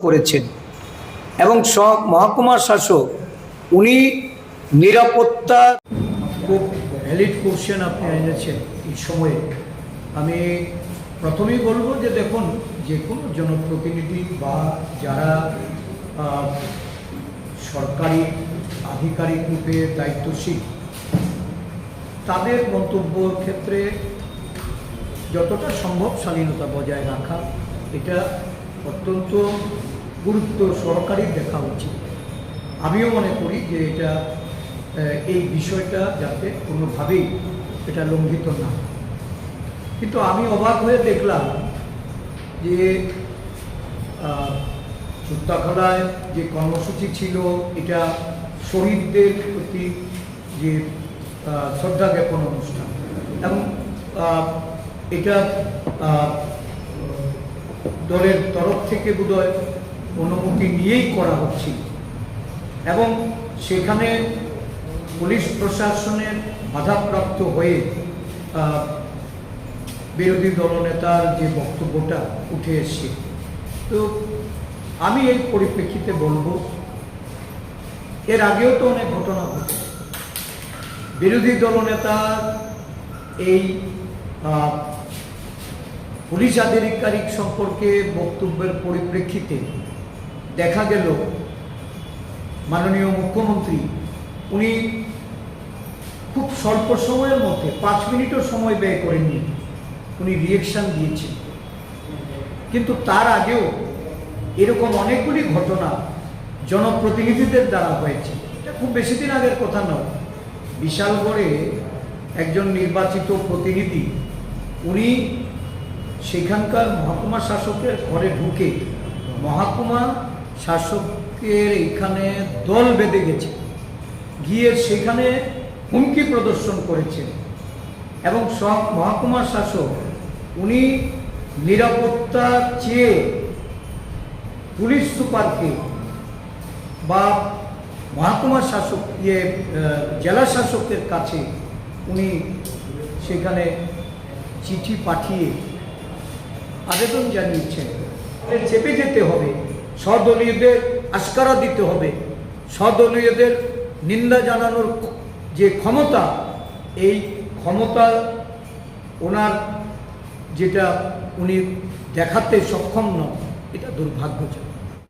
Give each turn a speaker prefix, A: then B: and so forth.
A: করেছেন এবং সব মহকুমা শাসক উনি নিরাপত্তা খুব ভ্যালিড কোশ্চেন আপনি এনেছেন এই সময়ে। আমি প্রথমেই বলবো যে দেখুন, যে কোনো জনপ্রতিনিধি বা যারা সরকারি আধিকারিক রূপে দায়িত্বশীল, তাদের মন্তব্যের ক্ষেত্রে যতটা সম্ভব শালীনতা বজায় রাখা এটা অত্যন্ত গুরুত্ব সহকারে দেখা উচিত। আমিও মনে করি যে এটা এই বিষয়টা যাতে কোনোভাবেই এটা লঙ্ঘিত না। কিন্তু আমি অবাক হয়ে দেখলাম যে চুত্তাখলায় যে কর্মসূচি ছিল, এটা শহীদদের প্রতি যে শ্রদ্ধা জ্ঞাপন অনুষ্ঠান, এবং এটা দলের তরফ থেকে বোধহয় অনুমতি নিয়েই করা হচ্ছিল, এবং সেখানে পুলিশ প্রশাসনের বাধাপ্রাপ্ত হয়ে বিরোধী দলনেতার যে বক্তব্যটা উঠে এসছে। তো আমি এই পরিপ্রেক্ষিতে বলবো, এর আগেও তো অনেক ঘটনা ঘটে। বিরোধী দলনেতা এই পুলিশ আধিকারিক সম্পর্কে বক্তব্যের পরিপ্রেক্ষিতে দেখা গেল মাননীয় মুখ্যমন্ত্রী উনি খুব স্বল্প সময়ের মধ্যে 5 মিনিটও সময় ব্যয় করেননি, উনি রিয়েকশন দিয়েছেন। কিন্তু তার আগেও এরকম অনেকগুলি ঘটনা জনপ্রতিনিধিদের দ্বারা হয়েছে। এটা খুব বেশি দিন আগের কথা নয়। বিশালগড়ে একজন নির্বাচিত প্রতিনিধি উনি সেখানকার মহকুমা শাসকের ঘরে ঢুকে মহকুমা শাসকের এখানে দল বেঁধে গেছে, গিয়ে সেখানে হুমকি প্রদর্শন করেছেন, এবং সব মহকুমা শাসক উনি নিরাপত্তা চেয়ে পুলিশ সুপারকে বা মহকুমা শাসক জেলা শাসকের কাছে উনি সেখানে চিঠি পাঠিয়ে আবেদন জানিয়েছেন চেপে যেতে হবে, স্বদলীয়দের আশকারা দিতে হবে, স্বদলীয়দের নিন্দা জানানোর যে ক্ষমতা, এই ক্ষমতা ওনার যেটা উনি দেখাতে সক্ষম নন, এটা দুর্ভাগ্যজনক।